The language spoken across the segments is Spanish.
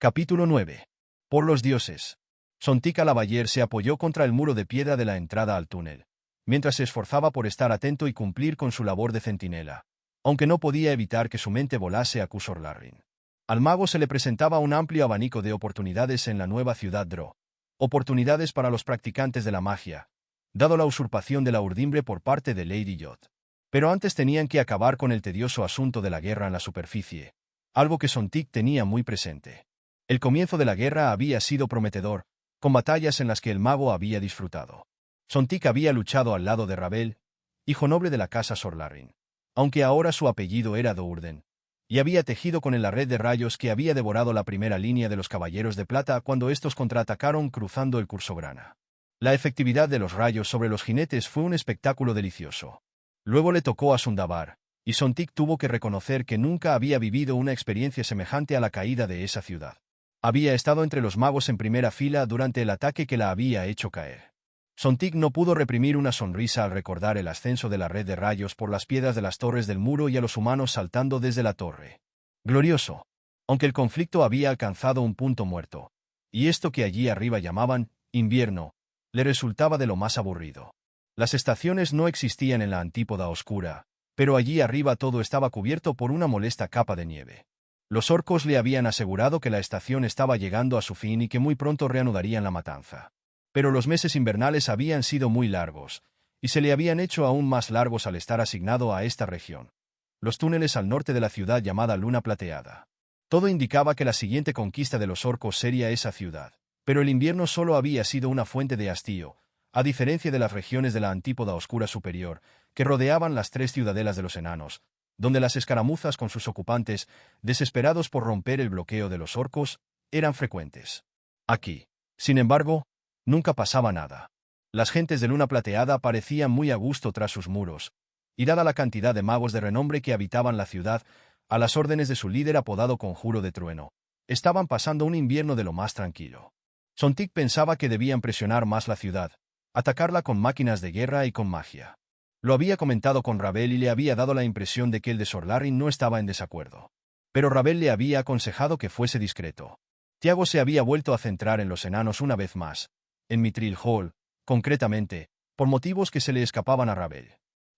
Capítulo 9. Por los dioses. Sontika Lavaller se apoyó contra el muro de piedra de la entrada al túnel, mientras se esforzaba por estar atento y cumplir con su labor de centinela, aunque no podía evitar que su mente volase a Qusor-Larrin. Al mago se le presentaba un amplio abanico de oportunidades en la nueva ciudad Dro. Oportunidades para los practicantes de la magia, dado la usurpación de la urdimbre por parte de Lady Yot. Pero antes tenían que acabar con el tedioso asunto de la guerra en la superficie, algo que Sontik tenía muy presente. El comienzo de la guerra había sido prometedor, con batallas en las que el mago había disfrutado. Sontik había luchado al lado de Rabel, hijo noble de la casa Sor-Larrin, aunque ahora su apellido era Dourden, y había tejido con él la red de rayos que había devorado la primera línea de los Caballeros de Plata cuando estos contraatacaron cruzando el Curso-Grana. La efectividad de los rayos sobre los jinetes fue un espectáculo delicioso. Luego le tocó a Sundabar, y Sontik tuvo que reconocer que nunca había vivido una experiencia semejante a la caída de esa ciudad. Había estado entre los magos en primera fila durante el ataque que la había hecho caer. Sontik no pudo reprimir una sonrisa al recordar el ascenso de la red de rayos por las piedras de las torres del muro y a los humanos saltando desde la torre. Glorioso. Aunque el conflicto había alcanzado un punto muerto, y esto que allí arriba llamaban invierno, le resultaba de lo más aburrido. Las estaciones no existían en la antípoda oscura, pero allí arriba todo estaba cubierto por una molesta capa de nieve. Los orcos le habían asegurado que la estación estaba llegando a su fin y que muy pronto reanudarían la matanza. Pero los meses invernales habían sido muy largos, y se le habían hecho aún más largos al estar asignado a esta región. Los túneles al norte de la ciudad llamada Luna Plateada. Todo indicaba que la siguiente conquista de los orcos sería esa ciudad. Pero el invierno solo había sido una fuente de hastío, a diferencia de las regiones de la antípoda oscura superior, que rodeaban las tres ciudadelas de los enanos, donde las escaramuzas con sus ocupantes, desesperados por romper el bloqueo de los orcos, eran frecuentes. Aquí, sin embargo, nunca pasaba nada. Las gentes de Luna Plateada parecían muy a gusto tras sus muros, y dada la cantidad de magos de renombre que habitaban la ciudad, a las órdenes de su líder apodado Conjuro de Trueno, estaban pasando un invierno de lo más tranquilo. Sontik pensaba que debían presionar más la ciudad, atacarla con máquinas de guerra y con magia. Lo había comentado con Rabel y le había dado la impresión de que el de Sor-Larrin no estaba en desacuerdo. Pero Rabel le había aconsejado que fuese discreto. Tiago se había vuelto a centrar en los enanos una vez más, en Mithril Hall, concretamente, por motivos que se le escapaban a Rabel.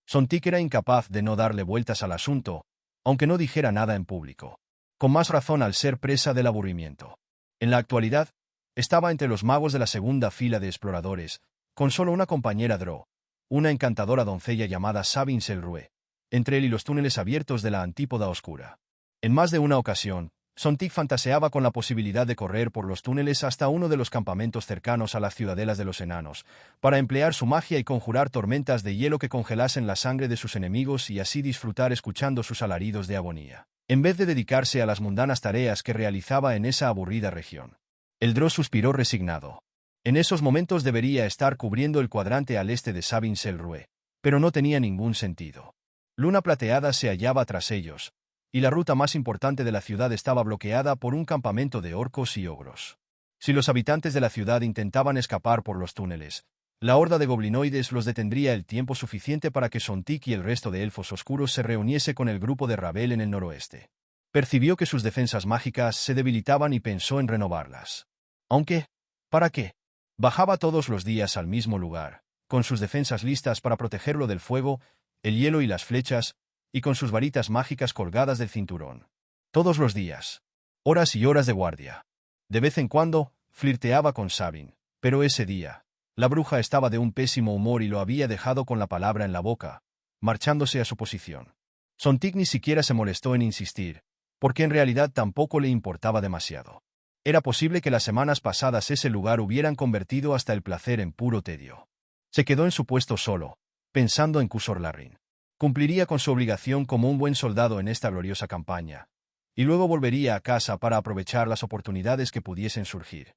Sontik era incapaz de no darle vueltas al asunto, aunque no dijera nada en público. Con más razón al ser presa del aburrimiento. En la actualidad, estaba entre los magos de la segunda fila de exploradores, con solo una compañera Dro, una encantadora doncella llamada Sabin Selrue, entre él y los túneles abiertos de la antípoda oscura. En más de una ocasión, Sontik fantaseaba con la posibilidad de correr por los túneles hasta uno de los campamentos cercanos a las ciudadelas de los enanos, para emplear su magia y conjurar tormentas de hielo que congelasen la sangre de sus enemigos y así disfrutar escuchando sus alaridos de agonía, en vez de dedicarse a las mundanas tareas que realizaba en esa aburrida región. El Dro suspiró resignado. En esos momentos debería estar cubriendo el cuadrante al este de Sabin Selrue, pero no tenía ningún sentido. Luna Plateada se hallaba tras ellos, y la ruta más importante de la ciudad estaba bloqueada por un campamento de orcos y ogros. Si los habitantes de la ciudad intentaban escapar por los túneles, la horda de goblinoides los detendría el tiempo suficiente para que Sontik y el resto de elfos oscuros se reuniese con el grupo de Rabel en el noroeste. Percibió que sus defensas mágicas se debilitaban y pensó en renovarlas. Aunque, ¿para qué? Bajaba todos los días al mismo lugar, con sus defensas listas para protegerlo del fuego, el hielo y las flechas, y con sus varitas mágicas colgadas del cinturón. Todos los días. Horas y horas de guardia. De vez en cuando, flirteaba con Sabin, pero ese día, la bruja estaba de un pésimo humor y lo había dejado con la palabra en la boca, marchándose a su posición. Sontik ni siquiera se molestó en insistir, porque en realidad tampoco le importaba demasiado. Era posible que las semanas pasadas ese lugar hubieran convertido hasta el placer en puro tedio. Se quedó en su puesto solo, pensando en Qusor-Larrin. Cumpliría con su obligación como un buen soldado en esta gloriosa campaña, y luego volvería a casa para aprovechar las oportunidades que pudiesen surgir.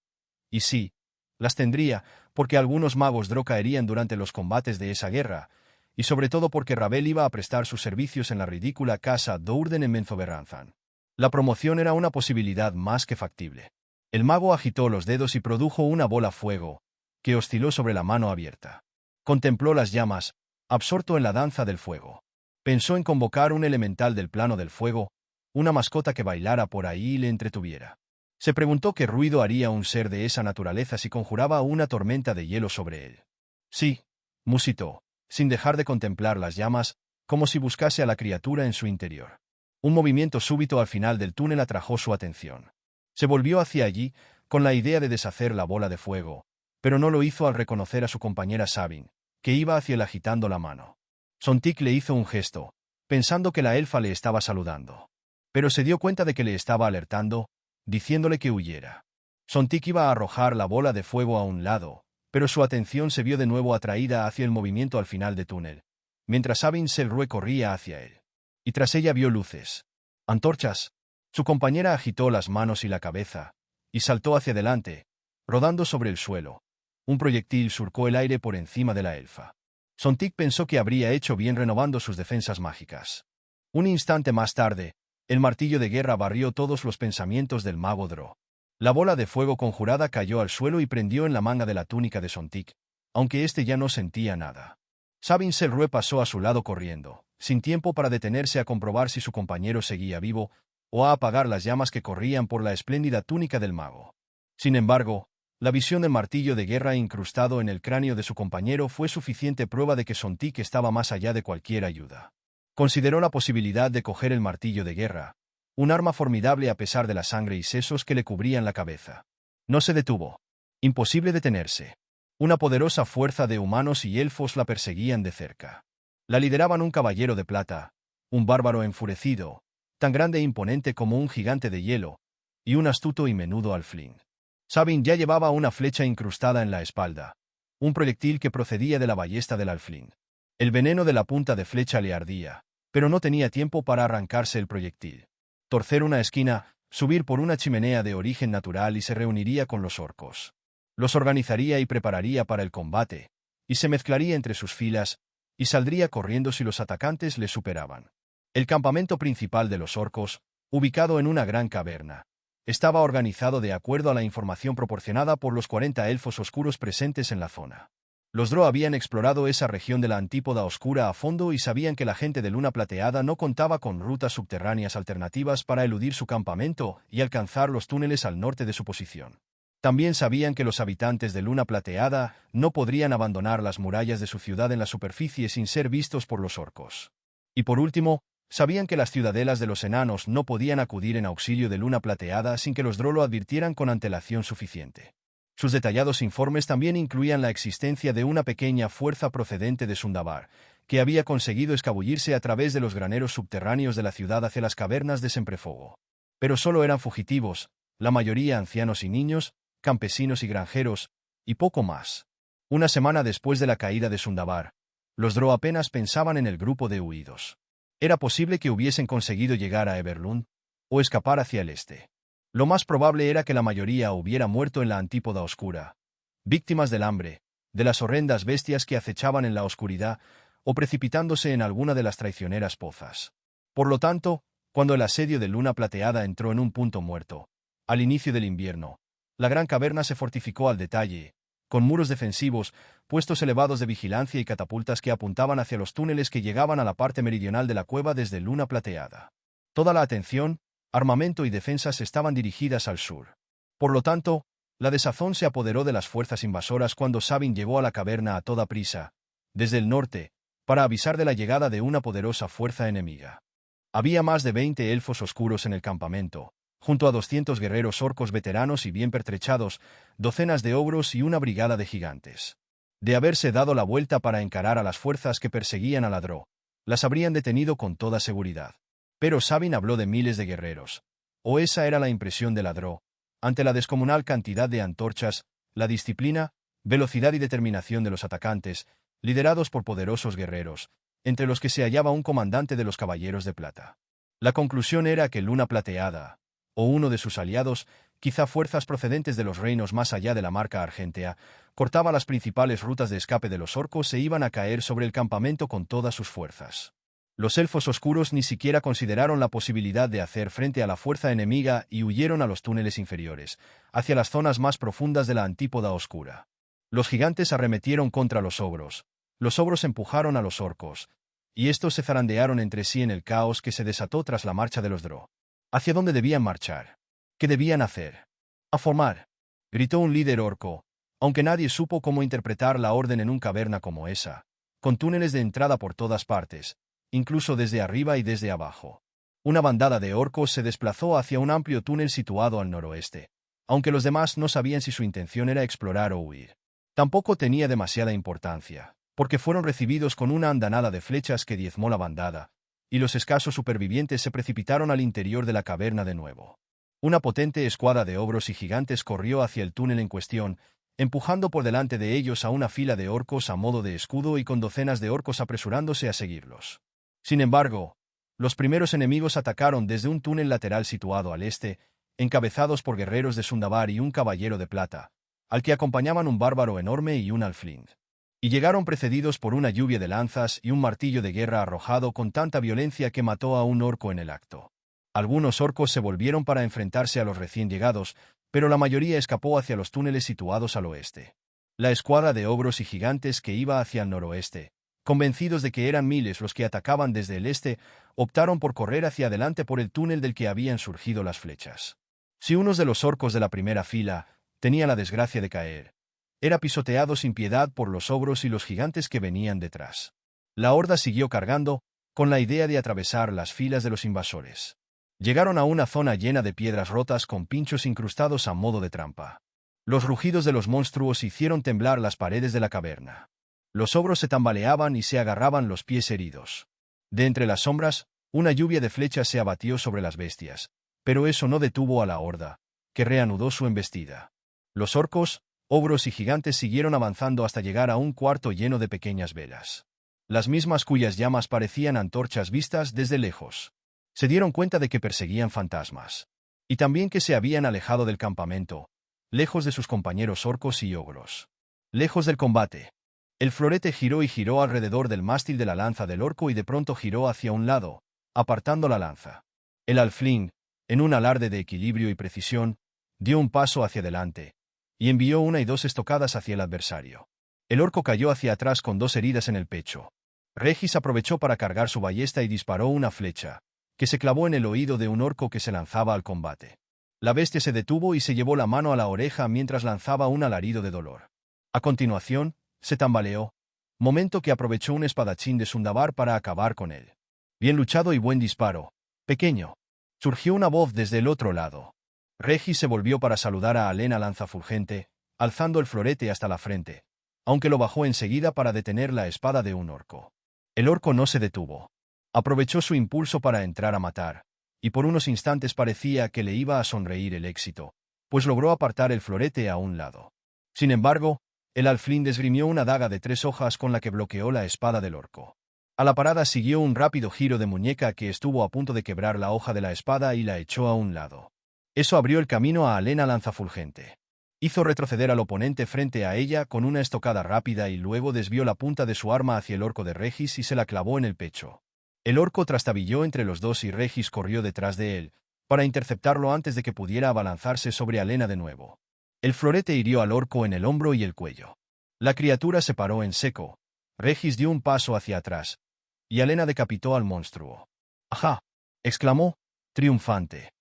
Y sí, las tendría, porque algunos magos Dro caerían durante los combates de esa guerra, y sobre todo porque Rabel iba a prestar sus servicios en la ridícula casa Dourden en Menzoberranzan. La promoción era una posibilidad más que factible. El mago agitó los dedos y produjo una bola fuego, que osciló sobre la mano abierta. Contempló las llamas, absorto en la danza del fuego. Pensó en convocar un elemental del plano del fuego, una mascota que bailara por ahí y le entretuviera. Se preguntó qué ruido haría un ser de esa naturaleza si conjuraba una tormenta de hielo sobre él. Sí, musitó, sin dejar de contemplar las llamas, como si buscase a la criatura en su interior. Un movimiento súbito al final del túnel atrajo su atención. Se volvió hacia allí, con la idea de deshacer la bola de fuego, pero no lo hizo al reconocer a su compañera Sabine, que iba hacia él agitando la mano. Sontik le hizo un gesto, pensando que la elfa le estaba saludando. Pero se dio cuenta de que le estaba alertando, diciéndole que huyera. Sontik iba a arrojar la bola de fuego a un lado, pero su atención se vio de nuevo atraída hacia el movimiento al final del túnel, mientras Sabine Selrue corría hacia él. Y tras ella vio luces. Antorchas. Su compañera agitó las manos y la cabeza, y saltó hacia adelante, rodando sobre el suelo. Un proyectil surcó el aire por encima de la elfa. Sontik pensó que habría hecho bien renovando sus defensas mágicas. Un instante más tarde, el martillo de guerra barrió todos los pensamientos del mago Dró. La bola de fuego conjurada cayó al suelo y prendió en la manga de la túnica de Sontik, aunque éste ya no sentía nada. Sabine Selrue pasó a su lado corriendo, sin tiempo para detenerse a comprobar si su compañero seguía vivo, o a apagar las llamas que corrían por la espléndida túnica del mago. Sin embargo, la visión del martillo de guerra incrustado en el cráneo de su compañero fue suficiente prueba de que Sontik estaba más allá de cualquier ayuda. Consideró la posibilidad de coger el martillo de guerra, un arma formidable a pesar de la sangre y sesos que le cubrían la cabeza. No se detuvo. Imposible detenerse. Una poderosa fuerza de humanos y elfos la perseguían de cerca. La lideraban un caballero de plata, un bárbaro enfurecido, tan grande e imponente como un gigante de hielo, y un astuto y menudo alflín. Sabine ya llevaba una flecha incrustada en la espalda, un proyectil que procedía de la ballesta del alflín. El veneno de la punta de flecha le ardía, pero no tenía tiempo para arrancarse el proyectil. Torcer una esquina, subir por una chimenea de origen natural y se reuniría con los orcos. Los organizaría y prepararía para el combate, y se mezclaría entre sus filas, y saldría corriendo si los atacantes le superaban. El campamento principal de los orcos, ubicado en una gran caverna, estaba organizado de acuerdo a la información proporcionada por los 40 elfos oscuros presentes en la zona. Los Dró habían explorado esa región de la Antípoda Oscura a fondo y sabían que la gente de Luna Plateada no contaba con rutas subterráneas alternativas para eludir su campamento y alcanzar los túneles al norte de su posición. También sabían que los habitantes de Luna Plateada no podrían abandonar las murallas de su ciudad en la superficie sin ser vistos por los orcos. Y por último, sabían que las ciudadelas de los enanos no podían acudir en auxilio de Luna Plateada sin que los Dró lo advirtieran con antelación suficiente. Sus detallados informes también incluían la existencia de una pequeña fuerza procedente de Sundabar, que había conseguido escabullirse a través de los graneros subterráneos de la ciudad hacia las cavernas de Semprefogo. Pero solo eran fugitivos, la mayoría ancianos y niños, campesinos y granjeros, y poco más. Una semana después de la caída de Sundabar, los Dró apenas pensaban en el grupo de huidos. Era posible que hubiesen conseguido llegar a Everlund, o escapar hacia el este. Lo más probable era que la mayoría hubiera muerto en la Antípoda Oscura, víctimas del hambre, de las horrendas bestias que acechaban en la oscuridad, o precipitándose en alguna de las traicioneras pozas. Por lo tanto, cuando el asedio de Luna Plateada entró en un punto muerto, al inicio del invierno, la gran caverna se fortificó al detalle, con muros defensivos, puestos elevados de vigilancia y catapultas que apuntaban hacia los túneles que llegaban a la parte meridional de la cueva desde Luna Plateada. Toda la atención, armamento y defensas estaban dirigidas al sur. Por lo tanto, la desazón se apoderó de las fuerzas invasoras cuando Sabine llegó a la caverna a toda prisa, desde el norte, para avisar de la llegada de una poderosa fuerza enemiga. Había más de 20 elfos oscuros en el campamento, junto a 200 guerreros orcos veteranos y bien pertrechados, docenas de ogros y una brigada de gigantes. De haberse dado la vuelta para encarar a las fuerzas que perseguían a Ladró, las habrían detenido con toda seguridad. Pero Sabine habló de miles de guerreros, o esa era la impresión de Ladró, ante la descomunal cantidad de antorchas, la disciplina, velocidad y determinación de los atacantes, liderados por poderosos guerreros, entre los que se hallaba un comandante de los Caballeros de Plata. La conclusión era que Luna Plateada, o uno de sus aliados, quizá fuerzas procedentes de los reinos más allá de la marca argentea, cortaba las principales rutas de escape de los orcos e iban a caer sobre el campamento con todas sus fuerzas. Los elfos oscuros ni siquiera consideraron la posibilidad de hacer frente a la fuerza enemiga y huyeron a los túneles inferiores, hacia las zonas más profundas de la Antípoda Oscura. Los gigantes arremetieron contra los ogros empujaron a los orcos, y estos se zarandearon entre sí en el caos que se desató tras la marcha de los Dró. ¿Hacia dónde debían marchar? ¿Qué debían hacer? A formar, gritó un líder orco, aunque nadie supo cómo interpretar la orden en una caverna como esa, con túneles de entrada por todas partes, incluso desde arriba y desde abajo. Una bandada de orcos se desplazó hacia un amplio túnel situado al noroeste, aunque los demás no sabían si su intención era explorar o huir. Tampoco tenía demasiada importancia, porque fueron recibidos con una andanada de flechas que diezmó la bandada, y los escasos supervivientes se precipitaron al interior de la caverna de nuevo. Una potente escuadra de ogros y gigantes corrió hacia el túnel en cuestión, empujando por delante de ellos a una fila de orcos a modo de escudo y con docenas de orcos apresurándose a seguirlos. Sin embargo, los primeros enemigos atacaron desde un túnel lateral situado al este, encabezados por guerreros de Sundabar y un caballero de plata, al que acompañaban un bárbaro enorme y un alflind. Y llegaron precedidos por una lluvia de lanzas y un martillo de guerra arrojado con tanta violencia que mató a un orco en el acto. Algunos orcos se volvieron para enfrentarse a los recién llegados, pero la mayoría escapó hacia los túneles situados al oeste. La escuadra de ogros y gigantes que iba hacia el noroeste, convencidos de que eran miles los que atacaban desde el este, optaron por correr hacia adelante por el túnel del que habían surgido las flechas. Si uno de los orcos de la primera fila tenía la desgracia de caer, era pisoteado sin piedad por los ogros y los gigantes que venían detrás. La horda siguió cargando, con la idea de atravesar las filas de los invasores. Llegaron a una zona llena de piedras rotas con pinchos incrustados a modo de trampa. Los rugidos de los monstruos hicieron temblar las paredes de la caverna. Los ogros se tambaleaban y se agarraban los pies heridos. De entre las sombras, una lluvia de flechas se abatió sobre las bestias, pero eso no detuvo a la horda, que reanudó su embestida. Los orcos, ogros y gigantes siguieron avanzando hasta llegar a un cuarto lleno de pequeñas velas. Las mismas cuyas llamas parecían antorchas vistas desde lejos. Se dieron cuenta de que perseguían fantasmas. Y también que se habían alejado del campamento, lejos de sus compañeros orcos y ogros. Lejos del combate. El florete giró y giró alrededor del mástil de la lanza del orco y de pronto giró hacia un lado, apartando la lanza. El alflind, en un alarde de equilibrio y precisión, dio un paso hacia adelante, y envió una y dos estocadas hacia el adversario. El orco cayó hacia atrás con dos heridas en el pecho. Regis aprovechó para cargar su ballesta y disparó una flecha, que se clavó en el oído de un orco que se lanzaba al combate. La bestia se detuvo y se llevó la mano a la oreja mientras lanzaba un alarido de dolor. A continuación, se tambaleó, momento que aprovechó un espadachín de Sundabar para acabar con él. Bien luchado y buen disparo, pequeño. Surgió una voz desde el otro lado. Regis se volvió para saludar a Alena Lanzafulgente, alzando el florete hasta la frente, aunque lo bajó enseguida para detener la espada de un orco. El orco no se detuvo. Aprovechó su impulso para entrar a matar, y por unos instantes parecía que le iba a sonreír el éxito, pues logró apartar el florete a un lado. Sin embargo, el alflind esgrimió una daga de 3 hojas con la que bloqueó la espada del orco. A la parada siguió un rápido giro de muñeca que estuvo a punto de quebrar la hoja de la espada y la echó a un lado. Eso abrió el camino a Alena Lanzafulgente. Hizo retroceder al oponente frente a ella con una estocada rápida y luego desvió la punta de su arma hacia el orco de Regis y se la clavó en el pecho. El orco trastabilló entre los dos y Regis corrió detrás de él, para interceptarlo antes de que pudiera abalanzarse sobre Alena de nuevo. El florete hirió al orco en el hombro y el cuello. La criatura se paró en seco. Regis dio un paso hacia atrás, y Alena decapitó al monstruo. ¡Ajá!, exclamó, triunfante.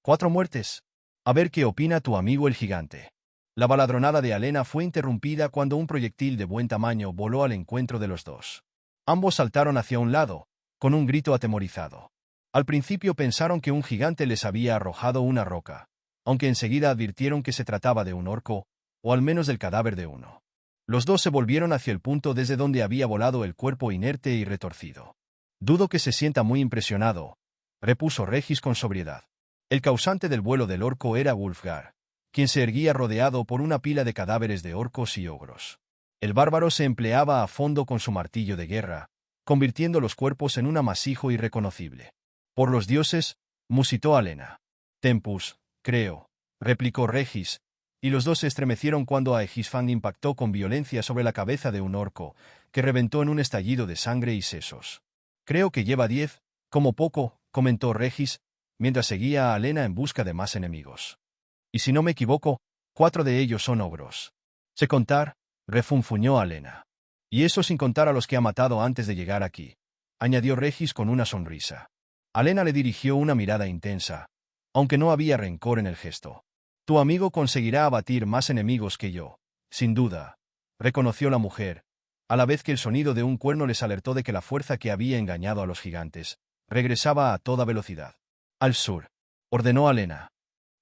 4 muertes. A ver qué opina tu amigo el gigante. La baladronada de Alena fue interrumpida cuando un proyectil de buen tamaño voló al encuentro de los dos. Ambos saltaron hacia un lado, con un grito atemorizado. Al principio pensaron que un gigante les había arrojado una roca, aunque enseguida advirtieron que se trataba de un orco, o al menos del cadáver de uno. Los dos se volvieron hacia el punto desde donde había volado el cuerpo inerte y retorcido. Dudo que se sienta muy impresionado, repuso Regis con sobriedad. El causante del vuelo del orco era Wulfgar, quien se erguía rodeado por una pila de cadáveres de orcos y ogros. El bárbaro se empleaba a fondo con su martillo de guerra, convirtiendo los cuerpos en un amasijo irreconocible. Por los dioses, musitó Alena. Tempus, creo, replicó Regis, y los dos se estremecieron cuando Aegisfand impactó con violencia sobre la cabeza de un orco, que reventó en un estallido de sangre y sesos. Creo que lleva 10, como poco, comentó Regis, mientras seguía a Alena en busca de más enemigos. Y si no me equivoco, 4 de ellos son ogros. Sé contar, refunfuñó Alena. Y eso sin contar a los que ha matado antes de llegar aquí, añadió Regis con una sonrisa. Alena le dirigió una mirada intensa, aunque no había rencor en el gesto. Tu amigo conseguirá abatir más enemigos que yo, sin duda, reconoció la mujer, a la vez que el sonido de un cuerno les alertó de que la fuerza que había engañado a los gigantes regresaba a toda velocidad. Al sur, ordenó Alena.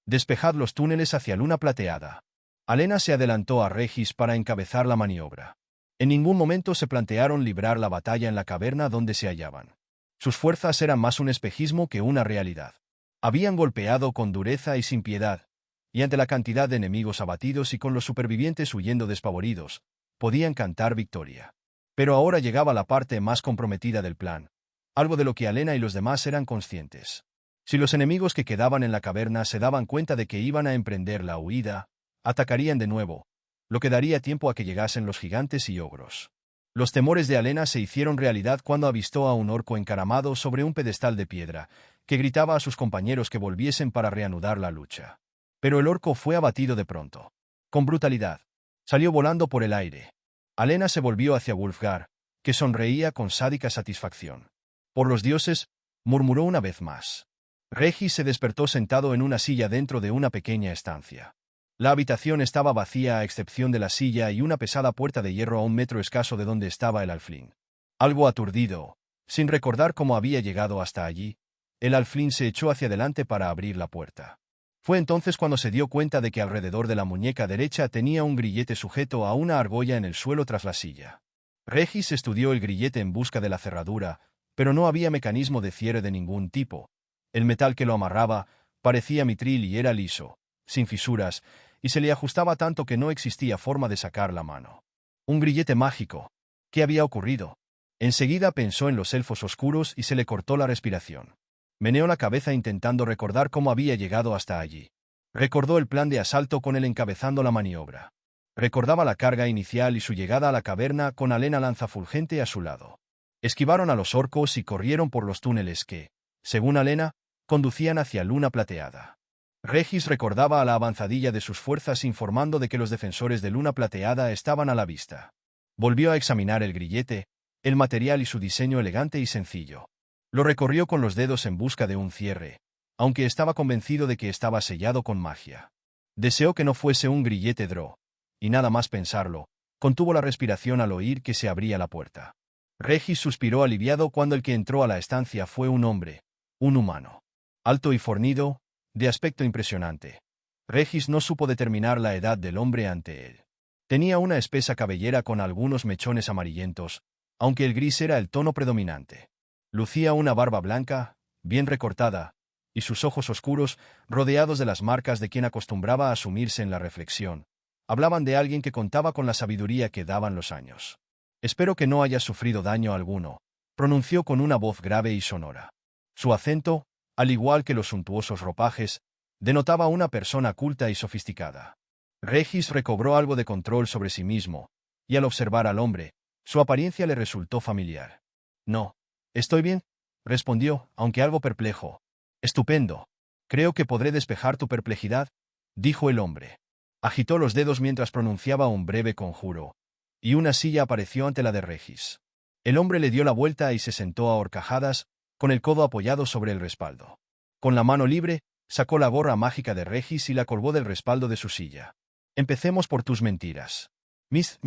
Despejad los túneles hacia Luna Plateada. Alena se adelantó a Regis para encabezar la maniobra. En ningún momento se plantearon librar la batalla en la caverna donde se hallaban. Sus fuerzas eran más un espejismo que una realidad. Habían golpeado con dureza y sin piedad, y ante la cantidad de enemigos abatidos y con los supervivientes huyendo despavoridos, podían cantar victoria. Pero ahora llegaba la parte más comprometida del plan, algo de lo que Alena y los demás eran conscientes. Si los enemigos que quedaban en la caverna se daban cuenta de que iban a emprender la huida, atacarían de nuevo, lo que daría tiempo a que llegasen los gigantes y ogros. Los temores de Alena se hicieron realidad cuando avistó a un orco encaramado sobre un pedestal de piedra, que gritaba a sus compañeros que volviesen para reanudar la lucha. Pero el orco fue abatido de pronto. Con brutalidad. Salió volando por el aire. Alena se volvió hacia Wulfgar, que sonreía con sádica satisfacción. «Por los dioses», murmuró una vez más. Regis se despertó sentado en una silla dentro de una pequeña estancia. La habitación estaba vacía a excepción de la silla y una pesada puerta de hierro a un metro escaso de donde estaba el alflín. Algo aturdido, sin recordar cómo había llegado hasta allí, el alflín se echó hacia adelante para abrir la puerta. Fue entonces cuando se dio cuenta de que alrededor de la muñeca derecha tenía un grillete sujeto a una argolla en el suelo tras la silla. Regis estudió el grillete en busca de la cerradura, pero no había mecanismo de cierre de ningún tipo. El metal que lo amarraba parecía mitril y era liso, sin fisuras, y se le ajustaba tanto que no existía forma de sacar la mano. Un grillete mágico. ¿Qué había ocurrido? Enseguida pensó en los elfos oscuros y se le cortó la respiración. Meneó la cabeza intentando recordar cómo había llegado hasta allí. Recordó el plan de asalto con él encabezando la maniobra. Recordaba la carga inicial y su llegada a la caverna con Alena Lanzafulgente a su lado. Esquivaron a los orcos y corrieron por los túneles que, según Alena, conducían hacia Luna Plateada. Regis recordaba a la avanzadilla de sus fuerzas informando de que los defensores de Luna Plateada estaban a la vista. Volvió a examinar el grillete, el material y su diseño elegante y sencillo. Lo recorrió con los dedos en busca de un cierre, aunque estaba convencido de que estaba sellado con magia. Deseó que no fuese un grillete Drow, y nada más pensarlo, contuvo la respiración al oír que se abría la puerta. Regis suspiró aliviado cuando el que entró a la estancia fue un hombre, un humano. Alto y fornido, de aspecto impresionante. Regis no supo determinar la edad del hombre ante él. Tenía una espesa cabellera con algunos mechones amarillentos, aunque el gris era el tono predominante. Lucía una barba blanca, bien recortada, y sus ojos oscuros, rodeados de las marcas de quien acostumbraba a sumirse en la reflexión, hablaban de alguien que contaba con la sabiduría que daban los años. «Espero que no hayas sufrido daño alguno», pronunció con una voz grave y sonora. Su acento, al igual que los suntuosos ropajes, denotaba una persona culta y sofisticada. Regis recobró algo de control sobre sí mismo, y al observar al hombre, su apariencia le resultó familiar. «No. Estoy bien», respondió, aunque algo perplejo. «Estupendo. Creo que podré despejar tu perplejidad», dijo el hombre. Agitó los dedos mientras pronunciaba un breve conjuro, y una silla apareció ante la de Regis. El hombre le dio la vuelta y se sentó a horcajadas, con el codo apoyado sobre el respaldo. Con la mano libre, sacó la gorra mágica de Regis y la colgó del respaldo de su silla. «Empecemos por tus mentiras». «¿Mis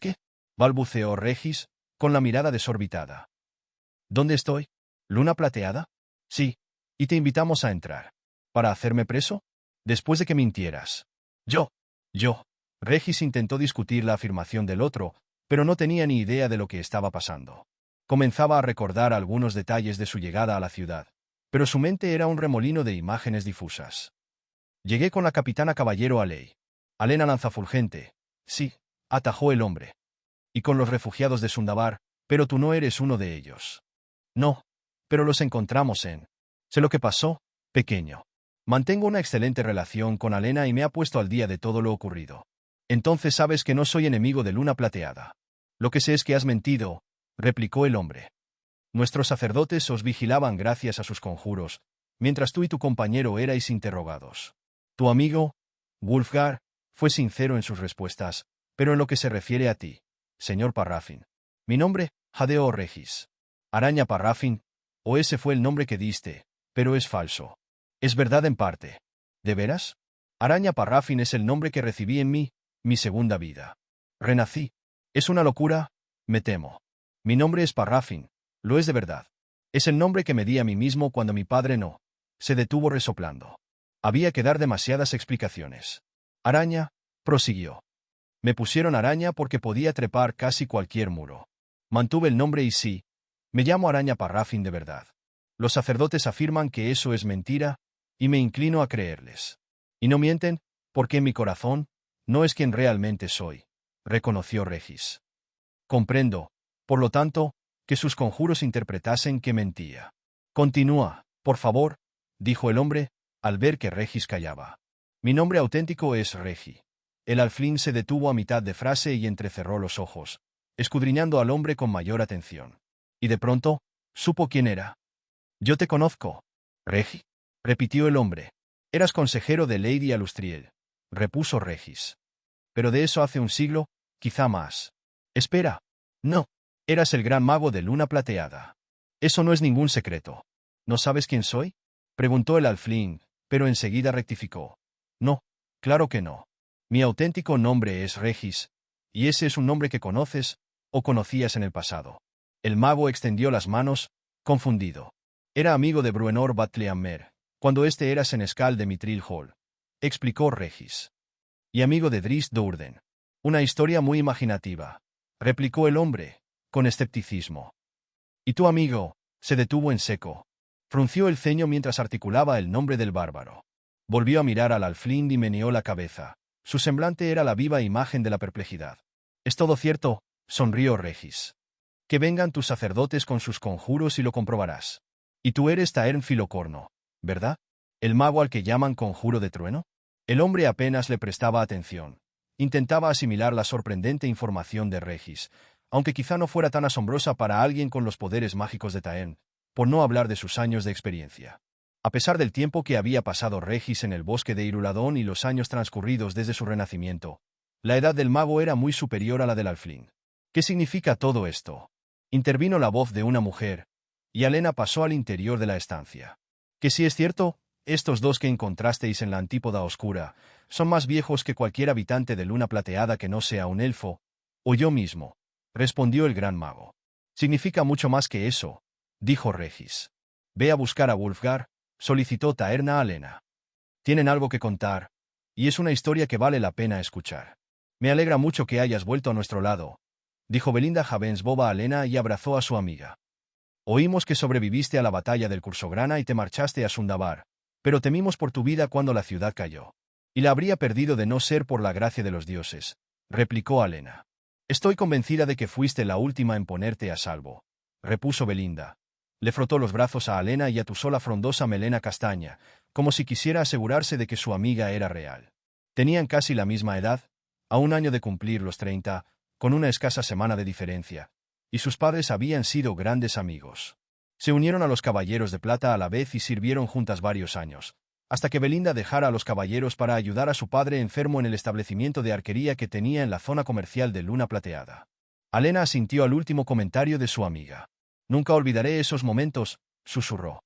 qué?», balbuceó Regis, con la mirada desorbitada. «¿Dónde estoy? ¿Luna Plateada?» «Sí, y te invitamos a entrar. ¿Para hacerme preso? Después de que mintieras». Yo. Regis intentó discutir la afirmación del otro, pero no tenía ni idea de lo que estaba pasando. Comenzaba a recordar algunos detalles de su llegada a la ciudad, pero su mente era un remolino de imágenes difusas. «Llegué con la capitana Caballero Aley. Alena Lanzafulgente». «Sí», atajó el hombre. «Y con los refugiados de Sundabar, pero tú no eres uno de ellos». «No, pero los encontramos en...». «Sé lo que pasó, pequeño. Mantengo una excelente relación con Alena y me ha puesto al día de todo lo ocurrido. Entonces sabes que no soy enemigo de Luna Plateada». «Lo que sé es que has mentido», replicó el hombre. «Nuestros sacerdotes os vigilaban gracias a sus conjuros, mientras tú y tu compañero erais interrogados. Tu amigo, Wulfgar, fue sincero en sus respuestas, pero en lo que se refiere a ti, señor Parrafin. Mi nombre, Jadeo Regis. Araña Parrafin, o ese fue el nombre que diste, pero es falso. Es verdad en parte». «¿De veras?». Araña Parrafin es el nombre que recibí en mi segunda vida. Renací. ¿Es una locura? Me temo. Mi nombre es Parrafin, lo es de verdad. Es el nombre que me di a mí mismo cuando mi padre no. Se detuvo resoplando. Había que dar demasiadas explicaciones. Araña, prosiguió. Me pusieron araña porque podía trepar casi cualquier muro. Mantuve el nombre y sí, me llamo Araña Parrafin de verdad. Los sacerdotes afirman que eso es mentira, y me inclino a creerles. Y no mienten, porque en mi corazón, no es quien realmente soy, reconoció Regis. Comprendo, por lo tanto, que sus conjuros interpretasen que mentía. Continúa, por favor, dijo el hombre, al ver que Regis callaba. Mi nombre auténtico es Regi. El alflín se detuvo a mitad de frase y entrecerró los ojos, escudriñando al hombre con mayor atención. Y de pronto, supo quién era. Yo te conozco. Regi, repitió el hombre. Eras consejero de Lady Alustriel, repuso Regis. Pero de eso hace un siglo, quizá más. Espera. No. Eras el gran mago de Luna Plateada. Eso no es ningún secreto. ¿No sabes quién soy? Preguntó el alflín, pero enseguida rectificó. No, claro que no. Mi auténtico nombre es Regis, y ese es un nombre que conoces, o conocías en el pasado. El mago extendió las manos, confundido. Era amigo de Bruenor Batleamer, cuando éste era senescal de Mithril Hall, explicó Regis. Y amigo de Drizzt Do'Urden. Una historia muy imaginativa, replicó el hombre, con escepticismo. ¿Y tu amigo? Se detuvo en seco. Frunció el ceño mientras articulaba el nombre del bárbaro. Volvió a mirar al alflín y meneó la cabeza. Su semblante era la viva imagen de la perplejidad. «Es todo cierto», sonrió Regis. «Que vengan tus sacerdotes con sus conjuros y lo comprobarás. Y tú eres Taern Filocorno, ¿verdad? ¿El mago al que llaman conjuro de trueno?» El hombre apenas le prestaba atención. Intentaba asimilar la sorprendente información de Regis, aunque quizá no fuera tan asombrosa para alguien con los poderes mágicos de Taern, por no hablar de sus años de experiencia. A pesar del tiempo que había pasado Regis en el bosque de Iruladón y los años transcurridos desde su renacimiento, la edad del mago era muy superior a la del alflín. ¿Qué significa todo esto? Intervino la voz de una mujer, y Alena pasó al interior de la estancia. Que si es cierto, estos dos que encontrasteis en la antípoda oscura, son más viejos que cualquier habitante de Luna Plateada que no sea un elfo, o yo mismo, respondió el gran mago. Significa mucho más que eso, dijo Regis. Ve a buscar a Wulfgar, solicitó Taerna a Alena. Tienen algo que contar, y es una historia que vale la pena escuchar. Me alegra mucho que hayas vuelto a nuestro lado, dijo Belinda Ravensboba a Alena y abrazó a su amiga. Oímos que sobreviviste a la batalla del Cursograna y te marchaste a Sundabar, pero temimos por tu vida cuando la ciudad cayó. Y la habría perdido de no ser por la gracia de los dioses, replicó Alena. Estoy convencida de que fuiste la última en ponerte a salvo, repuso Belinda. Le frotó los brazos a Alena y atusó la frondosa melena castaña, como si quisiera asegurarse de que su amiga era real. Tenían casi la misma edad, a un año de cumplir los 30, con una escasa semana de diferencia, y sus padres habían sido grandes amigos. Se unieron a los Caballeros de Plata a la vez y sirvieron juntas varios años, hasta que Belinda dejara a los caballeros para ayudar a su padre enfermo en el establecimiento de arquería que tenía en la zona comercial de Luna Plateada. Alena asintió al último comentario de su amiga. Nunca olvidaré esos momentos, susurró.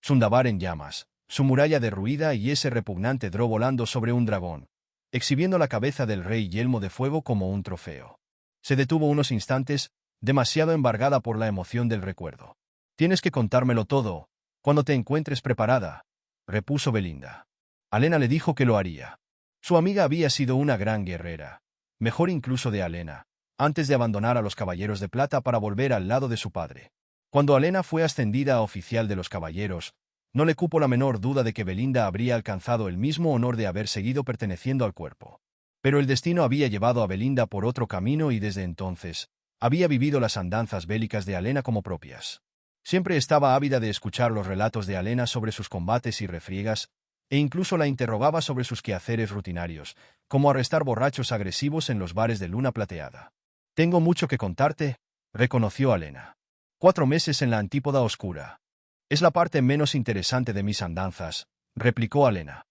Sundabar en llamas, su muralla derruida y ese repugnante Drow volando sobre un dragón, exhibiendo la cabeza del rey Yelmo de Fuego como un trofeo. Se detuvo unos instantes, demasiado embargada por la emoción del recuerdo. Tienes que contármelo todo, cuando te encuentres preparada, repuso Belinda. Alena le dijo que lo haría. Su amiga había sido una gran guerrera, mejor incluso de Alena, antes de abandonar a los Caballeros de Plata para volver al lado de su padre. Cuando Alena fue ascendida a oficial de los caballeros, no le cupo la menor duda de que Belinda habría alcanzado el mismo honor de haber seguido perteneciendo al cuerpo. Pero el destino había llevado a Belinda por otro camino y desde entonces, había vivido las andanzas bélicas de Alena como propias. Siempre estaba ávida de escuchar los relatos de Alena sobre sus combates y refriegas, e incluso la interrogaba sobre sus quehaceres rutinarios, como arrestar borrachos agresivos en los bares de Luna Plateada. Tengo mucho que contarte, reconoció Alena. 4 meses en la antípoda oscura. Es la parte menos interesante de mis andanzas, replicó Alena.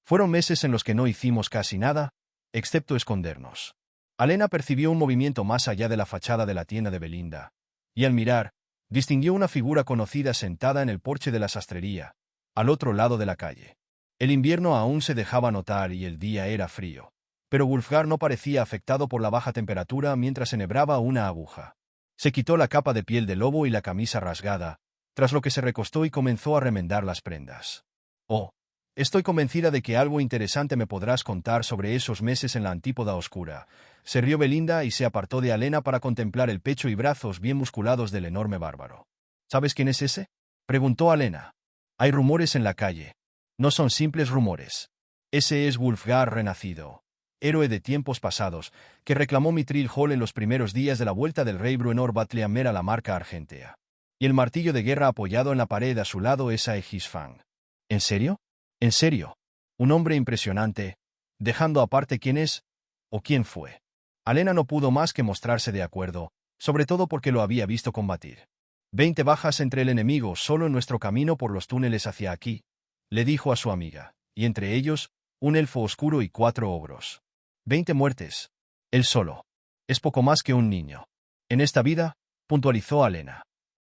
Fueron meses en los que no hicimos casi nada, excepto escondernos. Alena percibió un movimiento más allá de la fachada de la tienda de Belinda, y al mirar, distinguió una figura conocida sentada en el porche de la sastrería, al otro lado de la calle. El invierno aún se dejaba notar y el día era frío. Pero Wulfgar no parecía afectado por la baja temperatura mientras enhebraba una aguja. Se quitó la capa de piel de lobo y la camisa rasgada, tras lo que se recostó y comenzó a remendar las prendas. Oh, estoy convencida de que algo interesante me podrás contar sobre esos meses en la Antípoda Oscura. Se rió Belinda y se apartó de Alena para contemplar el pecho y brazos bien musculados del enorme bárbaro. ¿Sabes quién es ese?, preguntó Alena. Hay rumores en la calle. No son simples rumores. Ese es Wulfgar renacido, héroe de tiempos pasados, que reclamó Mithril Hall en los primeros días de la vuelta del rey Bruenor Batliamer a la marca argentea. Y el martillo de guerra apoyado en la pared a su lado es Aegis Fang. ¿En serio? ¿En serio? Un hombre impresionante, dejando aparte quién es o quién fue. Alena no pudo más que mostrarse de acuerdo, sobre todo porque lo había visto combatir. 20 bajas entre el enemigo solo en nuestro camino por los túneles hacia aquí, le dijo a su amiga, y entre ellos, un elfo oscuro y 4 ogros. 20 muertes. Él solo. Es poco más que un niño. En esta vida, puntualizó Alena.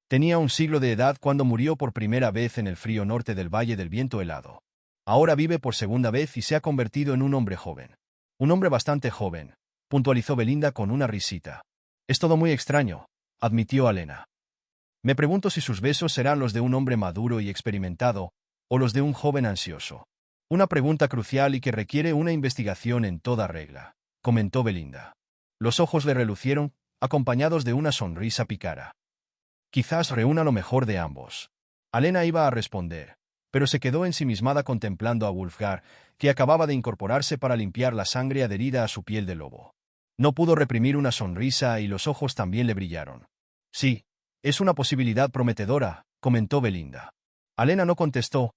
Tenía un siglo de edad cuando murió por primera vez en el frío norte del Valle del Viento Helado. Ahora vive por segunda vez y se ha convertido en un hombre joven. Un hombre bastante joven, puntualizó Belinda con una risita. Es todo muy extraño, admitió Alena. Me pregunto si sus besos serán los de un hombre maduro y experimentado, o los de un joven ansioso. Una pregunta crucial y que requiere una investigación en toda regla, comentó Belinda. Los ojos le relucieron, acompañados de una sonrisa pícara. Quizás reúna lo mejor de ambos. Alena iba a responder, pero se quedó ensimismada contemplando a Wulfgar, que acababa de incorporarse para limpiar la sangre adherida a su piel de lobo. No pudo reprimir una sonrisa y los ojos también le brillaron. Sí, es una posibilidad prometedora, comentó Belinda. Alena no contestó,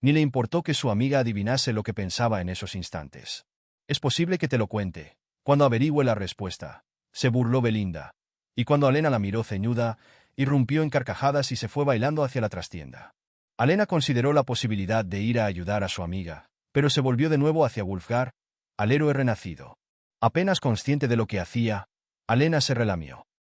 ni le importó que su amiga adivinase lo que pensaba en esos instantes. Es posible que te lo cuente, cuando averigüe la respuesta, se burló Belinda, y cuando Alena la miró ceñuda, irrumpió en carcajadas y se fue bailando hacia la trastienda. Alena consideró la posibilidad de ir a ayudar a su amiga, pero se volvió de nuevo hacia Wulfgar, al héroe renacido. Apenas consciente de lo que hacía, Alena se relamió.